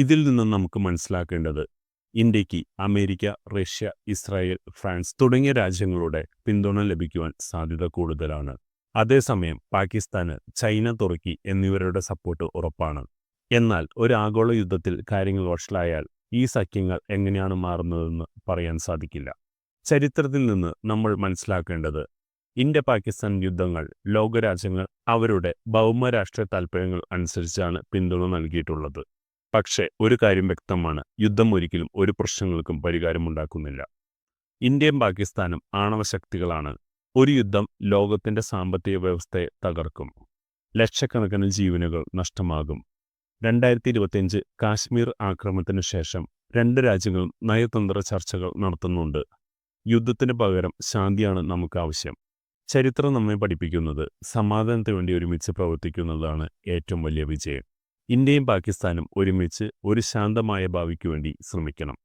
ഇതിൽ നിന്നും നമുക്ക് മനസ്സിലാക്കേണ്ടത് ഇന്ത്യക്ക് അമേരിക്ക, റഷ്യ, ഇസ്രായേൽ, ഫ്രാൻസ് തുടങ്ങിയ രാജ്യങ്ങളുടെ പിന്തുണ ലഭിക്കുവാൻ സാധ്യത കൂടുതലാണ്. അതേസമയം പാകിസ്ഥാന് ചൈന, തുർക്കി എന്നിവരുടെ സപ്പോർട്ട് ഉറപ്പാണ്. എന്നാൽ ഒരു ആഗോള യുദ്ധത്തിൽ കാര്യങ്ങൾ വഷളായാൽ ഈ സഖ്യങ്ങൾ എങ്ങനെയാണ് മാറുന്നതെന്ന് പറയാൻ സാധിക്കില്ല. ചരിത്രത്തിൽ നിന്ന് നമ്മൾ മനസ്സിലാക്കേണ്ടത് ഇന്ത്യ പാകിസ്ഥാൻ യുദ്ധങ്ങൾ ലോകരാജ്യങ്ങൾ അവരുടെ ഭൗമരാഷ്ട്രീയ താൽപ്പര്യങ്ങൾ അനുസരിച്ചാണ് പിന്തുണ നൽകിയിട്ടുള്ളത്. പക്ഷേ ഒരു കാര്യം വ്യക്തമാണ്, യുദ്ധം ഒരിക്കലും ഒരു പ്രശ്നങ്ങൾക്കും പരിഹാരമുണ്ടാക്കുന്നില്ല. ഇന്ത്യയും പാകിസ്ഥാനും ആണവശക്തികളാണ്. ഒരു യുദ്ധം ലോകത്തിന്റെ സാമ്പത്തിക വ്യവസ്ഥയെ തകർക്കും. ലക്ഷക്കണക്കിന് ജീവനുകൾ നഷ്ടമാകും. 2025 കാശ്മീർ ആക്രമണത്തിനു ശേഷം രണ്ട് രാജ്യങ്ങളും നയതന്ത്ര ചർച്ചകൾ നടത്തുന്നുണ്ട്. യുദ്ധത്തിന് പകരം ശാന്തിയാണ് നമുക്ക് ആവശ്യം. ചരിത്രം നമ്മെ പഠിപ്പിക്കുന്നത് സമാധാനത്തിന് വേണ്ടി ഒരുമിച്ച് പ്രവർത്തിക്കുന്നതാണ് ഏറ്റവും വലിയ വിജയം. ഇന്ത്യയും പാകിസ്ഥാനും ഒരുമിച്ച് ഒരു ശാന്തമായ ഭാവിക്ക് വേണ്ടി ശ്രമിക്കണം.